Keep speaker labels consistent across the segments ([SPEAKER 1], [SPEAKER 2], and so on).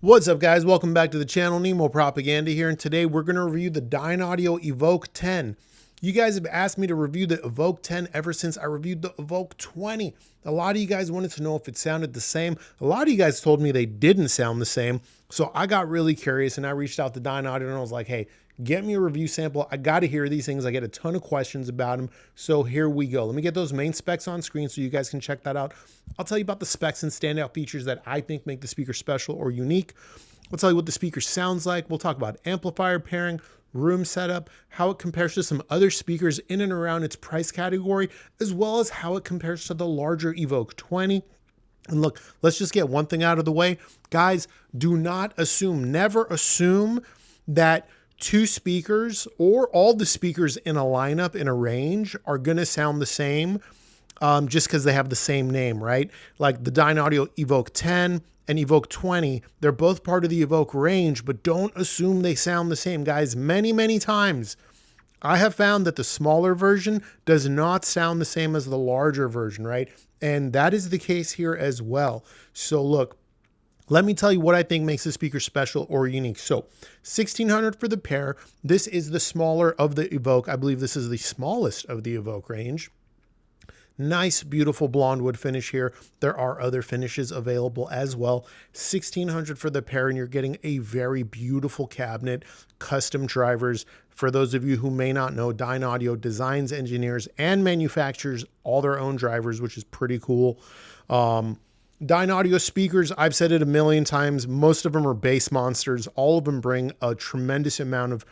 [SPEAKER 1] What's up, guys? Welcome back to the channel. Nemo Propaganda here, and today we're going to review the Dynaudio Evoke 10. You guys have asked me to review the Evoke 10 ever since I reviewed the Evoke 20. A lot of you guys wanted to know if it sounded the same. A lot of you guys told me they didn't sound the same, so I got really curious and I reached out to Dynaudio and I was like, hey, get me a review sample. I got to hear these things. I get a ton of questions about them, so here we go. Let me get those main specs on screen so you guys can check that out. I'll tell you about the specs and standout features that I think make the speaker special or unique. I'll tell you what the speaker sounds like. We'll talk about amplifier pairing, room setup, how it compares to some other speakers in and around its price category, as well as how it compares to the larger Evoke 20. And look, let's just get one thing out of the way. Guys, do not assume, never assume that two speakers or all the speakers in a lineup in a range are going to sound the same just because they have the same name, right? Like the Dynaudio Evoke 10 and Evoke 20, they're both part of the Evoke range, but don't assume they sound the same. Guys, many times I have found that the smaller version does not sound the same as the larger version, right? And that is the case here as well. So look, let me tell you what I think makes the speaker special or unique. So $1,600 for the pair. This is the smaller of the Evoke. I believe this is the smallest of the Evoke range. Nice, beautiful blonde wood finish here. There are other finishes available as well. $1,600 for the pair, and you're getting a very beautiful cabinet, custom drivers. For those of you who may not know, Dynaudio designs, engineers, and manufactures all their own drivers, which is pretty cool. Dynaudio speakers, I've said it a million times, most of them are bass monsters. All of them bring a tremendous amount of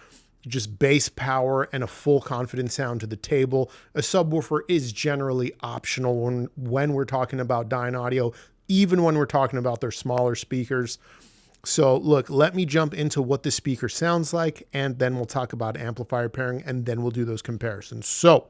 [SPEAKER 1] just bass power and a full confident sound to the table. A subwoofer is generally optional when we're talking about Dynaudio, even when we're talking about their smaller speakers. So look, let me jump into what the speaker sounds like, and then we'll talk about amplifier pairing, and then we'll do those comparisons. So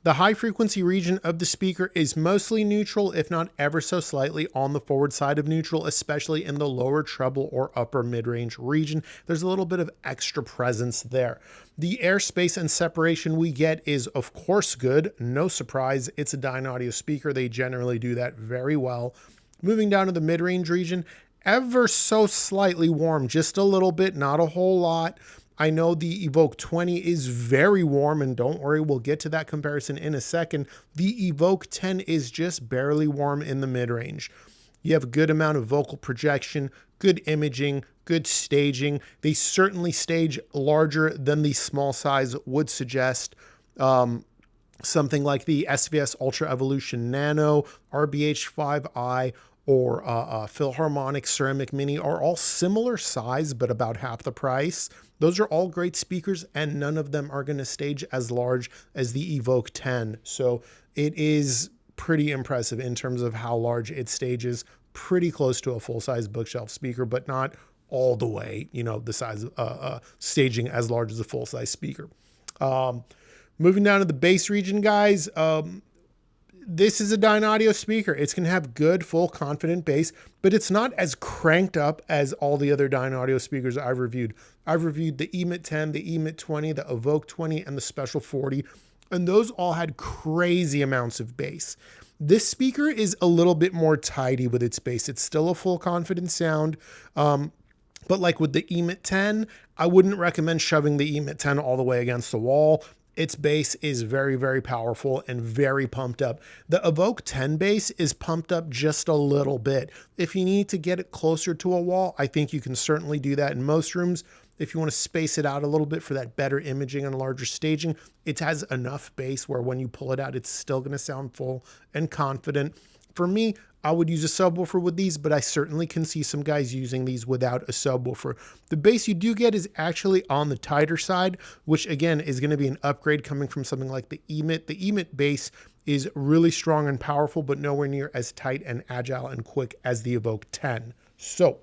[SPEAKER 1] the high frequency region of the speaker is mostly neutral, if not ever so slightly on the forward side of neutral, especially in the lower treble or upper mid-range region. There's a little bit of extra presence there. The airspace and separation we get is of course good. No surprise, it's a Dynaudio speaker. They generally do that very well. Moving down to the mid-range region, ever so slightly warm, just a little bit, not a whole lot. I know the Evoke 20 is very warm, and don't worry, we'll get to that comparison in a second. The Evoke 10 is just barely warm in the mid-range. You have a good amount of vocal projection, good imaging, good staging. They certainly stage larger than the small size would suggest. Something like the SVS Ultra Evolution Nano, RBH5i, or Philharmonic Ceramic Mini are all similar size, but about half the price. Those are all great speakers, and none of them are going to stage as large as the Evoke 10. So it is pretty impressive in terms of how large it stages, pretty close to a full-size bookshelf speaker, but not all the way, you know, the size staging as large as a full-size speaker. Moving down to the bass region, guys, this is a Dynaudio speaker. It's going to have good, full, confident bass, but it's not as cranked up as all the other Dynaudio speakers I've reviewed. I've reviewed the EMIT 10, the EMIT 20, the Evoke 20, and the Special 40, and those all had crazy amounts of bass. This speaker is a little bit more tidy with its bass. It's still a full, confident sound, but like with the EMIT 10, I wouldn't recommend shoving the EMIT 10 all the way against the wall. Its bass is very powerful and very pumped up. The Evoke 10 bass is pumped up just a little bit. If you need to get it closer to a wall, I think you can certainly do that in most rooms. If you want to space it out a little bit for that better imaging and larger staging, it has enough bass where when you pull it out, it's still going to sound full and confident. For me, I would use a subwoofer with these, but I certainly can see some guys using these without a subwoofer. The bass you do get is actually on the tighter side, which again is going to be an upgrade coming from something like the EMIT. The EMIT bass is really strong and powerful, but nowhere near as tight and agile and quick as the Evoke 10. So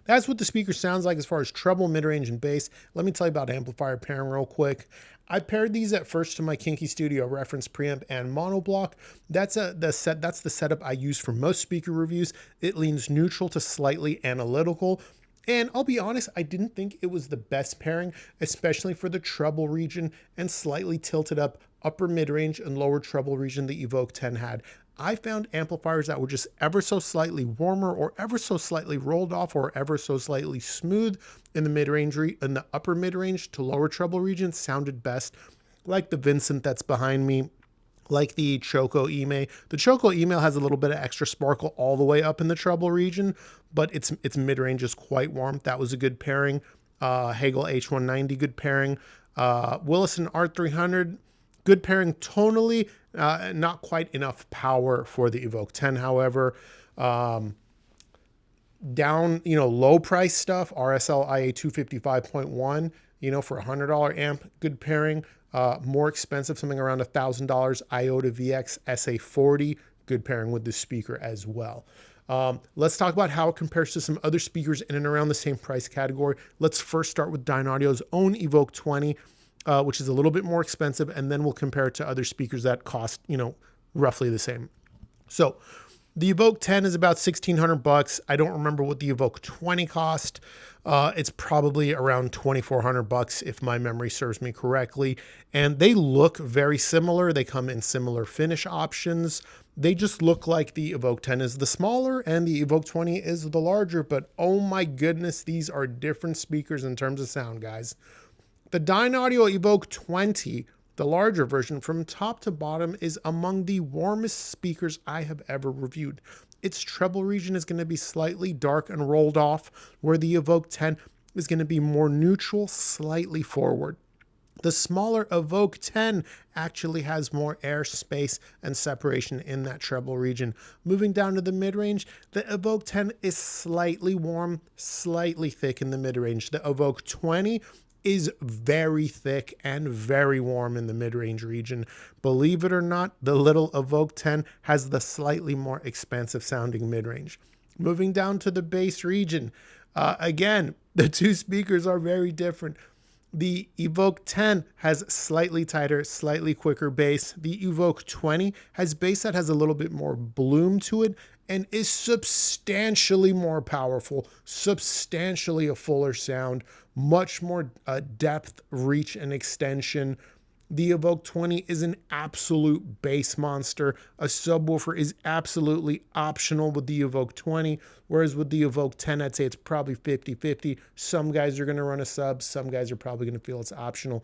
[SPEAKER 1] that's what the speaker sounds like as far as treble, mid-range, and bass. Let me tell you about amplifier pairing real quick. I paired these at first to my Kinky Studio reference preamp and monoblock. That's the setup I use for most speaker reviews. It leans neutral to slightly analytical. And I'll be honest, I didn't think it was the best pairing, especially for the treble region and slightly tilted up upper mid-range and lower treble region the Evoke 10 had. I found amplifiers that were just ever so slightly warmer or ever so slightly rolled off or ever so slightly smooth in the mid-range, in the upper mid-range to lower treble region sounded best, like the Vincent that's behind me, like the Choco Ime. The Choco Ime has a little bit of extra sparkle all the way up in the treble region, but its mid-range is quite warm. That was a good pairing. Hagel H190, good pairing. Willison R300, good pairing tonally. Not quite enough power for the Evoke 10, however. Down, low price stuff, RSL IA 255.1, for $100 amp, good pairing. More expensive, something around $1,000, Iota VX SA40, good pairing with the speaker as well. Let's talk about how it compares to some other speakers in and around the same price category. Let's first start with Dynaudio's own Evoke 20, which is a little bit more expensive, and then we'll compare it to other speakers that cost, roughly the same. So the Evoke 10 is about $1,600. I don't remember what the Evoke 20 cost. It's probably around $2,400 if my memory serves me correctly. And they look very similar. They come in similar finish options. They just look like the Evoke 10 is the smaller and the Evoke 20 is the larger. But oh my goodness, these are different speakers in terms of sound, guys. The Dynaudio Evoke 20, the larger version, from top to bottom is among the warmest speakers I have ever reviewed. Its treble region is going to be slightly dark and rolled off, where the Evoke 10 is going to be more neutral, slightly forward. The smaller Evoke 10 actually has more air space and separation in that treble region. Moving down to the mid-range, the Evoke 10 is slightly warm, slightly thick in the mid-range. The Evoke 20 is very thick and very warm in the mid-range region. Believe it or not, the little Evoke 10 has the slightly more expansive sounding mid-range. Moving down to the bass region, again, the two speakers are very different. The Evoke 10 has slightly tighter, slightly quicker bass. The Evoke 20 has bass that has a little bit more bloom to it and is substantially more powerful, substantially a fuller sound, much more depth, reach, and extension. The Evoke 20 is an absolute bass monster. A subwoofer is absolutely optional with the Evoke 20, whereas with the Evoke 10, I'd say it's probably 50-50. Some guys are going to run a sub, some guys are probably going to feel it's optional.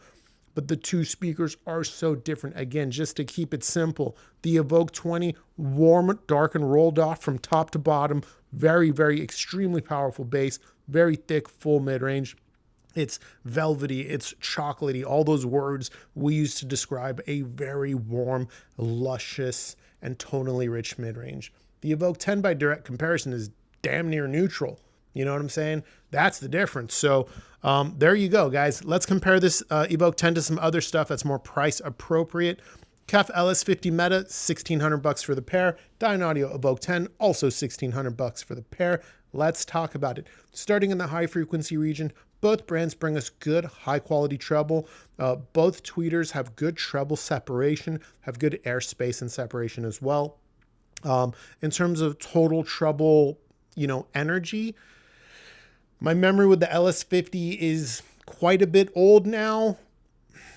[SPEAKER 1] But the two speakers are so different. Again, just to keep it simple, the Evoke 20, warm, dark, and rolled off from top to bottom. Very, very extremely powerful bass, very thick, full mid-range. It's velvety, it's chocolatey, all those words we use to describe a very warm, luscious, and tonally rich mid-range. The Evoke 10 by direct comparison is damn near neutral. You know what I'm saying? That's the difference. So there you go, guys. Let's compare this Evoke 10 to some other stuff that's more price appropriate. KEF LS50 Meta, $1,600 for the pair. Dynaudio Evoke 10, also $1,600 for the pair. Let's talk about it. Starting in the high frequency region, both brands bring us good, high-quality treble. Both tweeters have good treble separation, have good airspace and separation as well. In terms of total treble, energy, my memory with the LS50 is quite a bit old now.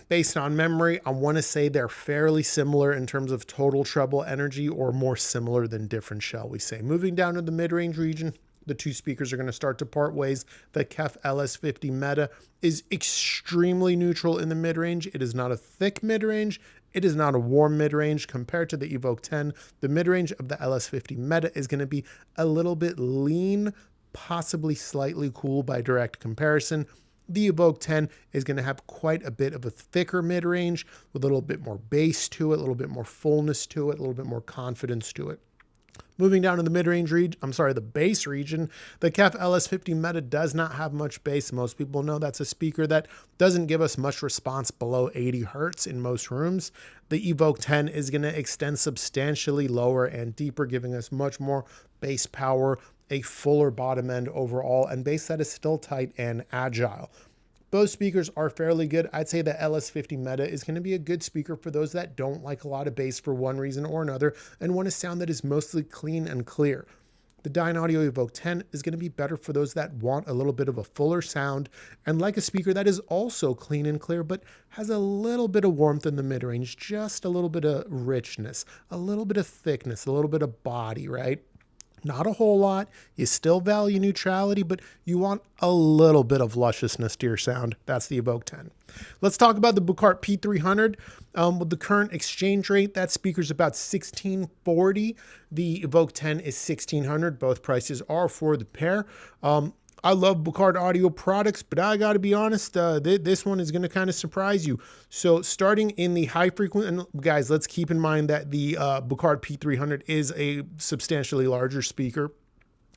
[SPEAKER 1] Based on memory, I want to say they're fairly similar in terms of total treble energy, or more similar than different, shall we say. Moving down to the mid-range region, the two speakers are going to start to part ways. The KEF LS50 Meta is extremely neutral in the mid-range. It is not a thick mid-range. It is not a warm mid-range. Compared to the Evoke 10, the mid-range of the LS50 Meta is going to be a little bit lean, possibly slightly cool by direct comparison. The Evoke 10 is going to have quite a bit of a thicker mid-range with a little bit more bass to it, a little bit more fullness to it, a little bit more confidence to it. Moving down to the mid-range region, the bass region, the KEF LS50 Meta does not have much bass. Most people know that's a speaker that doesn't give us much response below 80 Hertz in most rooms. The Evoke 10 is going to extend substantially lower and deeper, giving us much more bass power, a fuller bottom end overall, and bass that is still tight and agile. Both speakers are fairly good. I'd say the LS50 Meta is going to be a good speaker for those that don't like a lot of bass for one reason or another and want a sound that is mostly clean and clear. The Dynaudio Evoke 10 is going to be better for those that want a little bit of a fuller sound and like a speaker that is also clean and clear, but has a little bit of warmth in the mid-range, just a little bit of richness, a little bit of thickness, a little bit of body, right? Not a whole lot. You still value neutrality, but you want a little bit of lusciousness to your sound. That's the Evoke 10. Let's talk about the Bucart P300. With the current exchange rate, that speaker's about $1,640. The Evoke 10 is $1,600. Both prices are for the pair. I love Bucart audio products, but I got to be honest, this one is going to kind of surprise you. So starting in the high frequency, and guys, let's keep in mind that the Bucart P300 is a substantially larger speaker,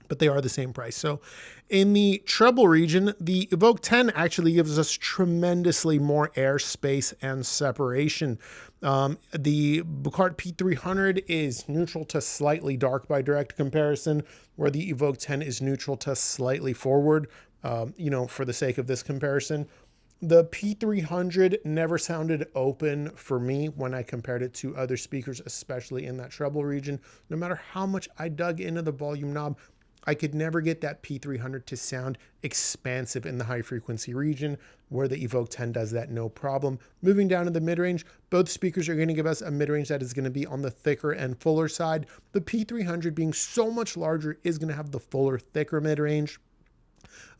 [SPEAKER 1] but they are the same price. So in the treble region, the Evoke 10 actually gives us tremendously more airspace and separation. The Bucart P300 is neutral to slightly dark by direct comparison, where the Evoke 10 is neutral to slightly forward, for the sake of this comparison. The P300 never sounded open for me when I compared it to other speakers, especially in that treble region. No matter how much I dug into the volume knob, I could never get that P300 to sound expansive in the high frequency region, where the Evoke 10 does that no problem. Moving down to the mid-range, both speakers are going to give us a mid-range that is going to be on the thicker and fuller side. The P300 being so much larger is going to have the fuller, thicker mid-range.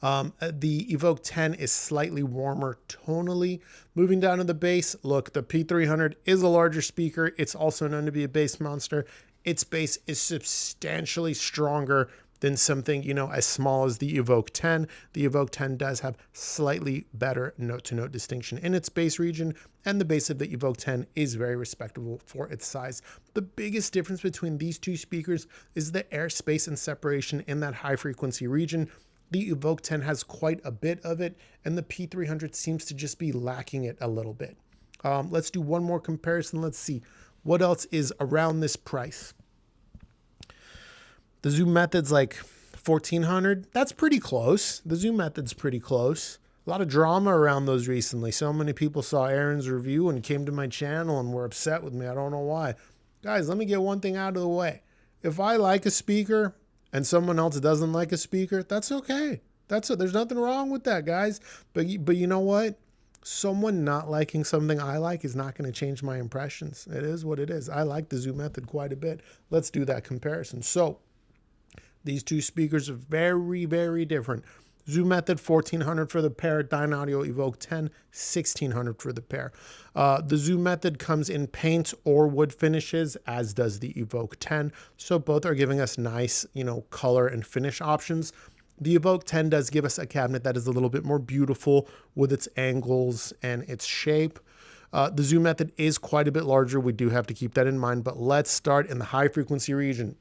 [SPEAKER 1] The Evoke 10 is slightly warmer tonally. Moving down to the bass, look, the P300 is a larger speaker. It's also known to be a bass monster. Its bass is substantially stronger than something, as small as the Evoke 10. The Evoke 10 does have slightly better note-to-note distinction in its bass region, and the bass of the Evoke 10 is very respectable for its size. The biggest difference between these two speakers is the airspace and separation in that high-frequency region. The Evoke 10 has quite a bit of it, and the P300 seems to just be lacking it a little bit. Let's do one more comparison. Let's see what else is around this price. The Zoom Method's like $1,400. That's pretty close. The Zoom Method's pretty close. A lot of drama around those recently. So many people saw Aaron's review and came to my channel and were upset with me. I don't know why. Guys, let me get one thing out of the way. If I like a speaker and someone else doesn't like a speaker, that's okay. There's nothing wrong with that, guys. But you know what? Someone not liking something I like is not going to change my impressions. It is what it is. I like the Zoom Method quite a bit. Let's do that comparison. So these two speakers are very, very different. Zoom Method, $1,400 for the pair. Dynaudio Evoke 10, $1,600 for the pair. The Zoom Method comes in paint or wood finishes, as does the Evoke 10. So both are giving us nice, color and finish options. The Evoke 10 does give us a cabinet that is a little bit more beautiful with its angles and its shape. The Zoom Method is quite a bit larger. We do have to keep that in mind, but let's start in the high frequency region.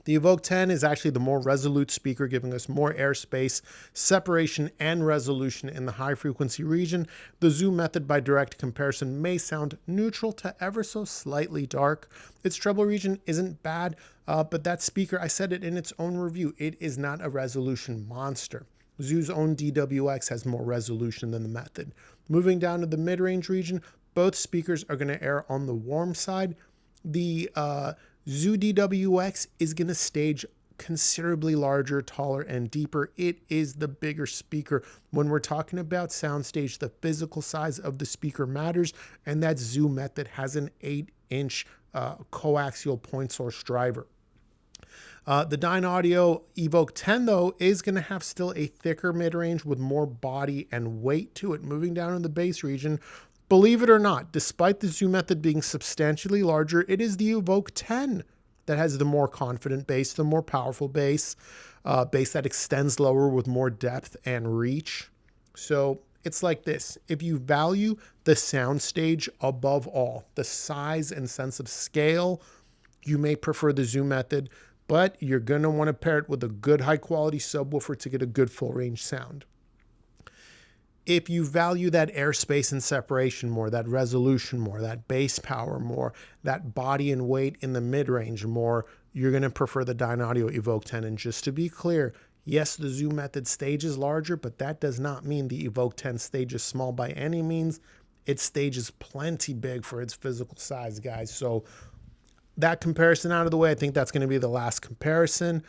[SPEAKER 1] The Evoke 10 is actually the more resolute speaker, giving us more airspace, separation, and resolution in the high frequency region. The Zoom Method, by direct comparison, may sound neutral to ever so slightly dark. Its treble region isn't bad, but that speaker, I said it in its own review, it is not a resolution monster. Zoo's own DWX has more resolution than the Method. Moving down to the mid-range region, both speakers are going to err on the warm side. The Zoo DWX is going to stage considerably larger, taller, and deeper. It is the bigger speaker. When we're talking about soundstage, the physical size of the speaker matters, and that Zoom Method has an 8-inch coaxial point source driver. The Dynaudio Evoke 10, though, is going to have still a thicker mid-range with more body and weight to it. Moving down in the bass region, believe it or not, despite the Zoom Method being substantially larger, it is the Evoke 10 that has the more confident bass, the more powerful bass, bass that extends lower with more depth and reach. So it's like this. If you value the soundstage above all, the size and sense of scale, you may prefer the Zoom Method, but you're going to want to pair it with a good high-quality subwoofer to get a good full-range sound. If you value that airspace and separation more, that resolution more, that bass power more, that body and weight in the mid-range more, you're going to prefer the Dynaudio Evoke 10. And just to be clear, yes, the Zoom Method stage is larger, but that does not mean the Evoke 10 stage is small by any means. Its stage is plenty big for its physical size, guys. So that comparison out of the way. I think that's going to be the last comparison.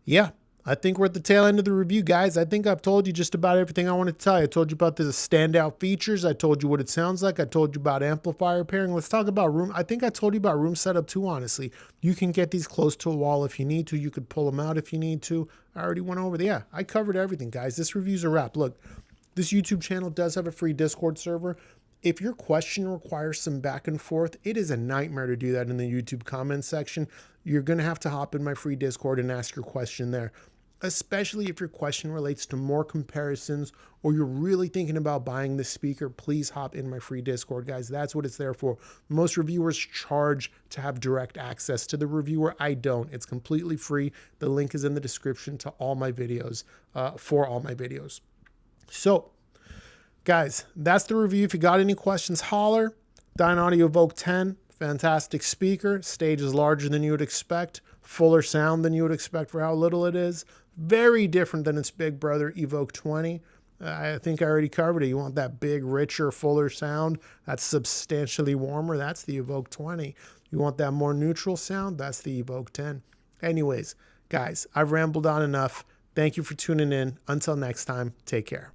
[SPEAKER 1] Yeah, I think we're at the tail end of the review, guys. I think I've told you just about everything I wanted to tell you. I told you about the standout features. I told you what it sounds like. I told you about amplifier pairing. Let's talk about room. I think I told you about room setup too, honestly. You can get these close to a wall if you need to. You could pull them out if you need to. I already went over there. Yeah, I covered everything, guys. This review's a wrap. Look, this YouTube channel does have a free Discord server. If your question requires some back and forth, it is a nightmare to do that in the YouTube comment section. You're going to have to hop in my free Discord and ask your question there, especially if your question relates to more comparisons or you're really thinking about buying this speaker. Please hop in my free Discord, guys. That's what it's there for. Most reviewers charge to have direct access to the reviewer. I don't. It's completely free. The link is in the description to all my videos, for all my videos. So, guys, that's the review. If you got any questions, holler. Dynaudio Evoke 10, fantastic speaker. Stage is larger than you would expect. Fuller sound than you would expect for how little it is. Very different than its big brother, Evoke 20. I think I already covered it. You want that big, richer, fuller sound that's substantially warmer. That's the Evoke 20. You want that more neutral sound? That's the Evoke 10. Anyways, guys, I've rambled on enough. Thank you for tuning in. Until next time, take care.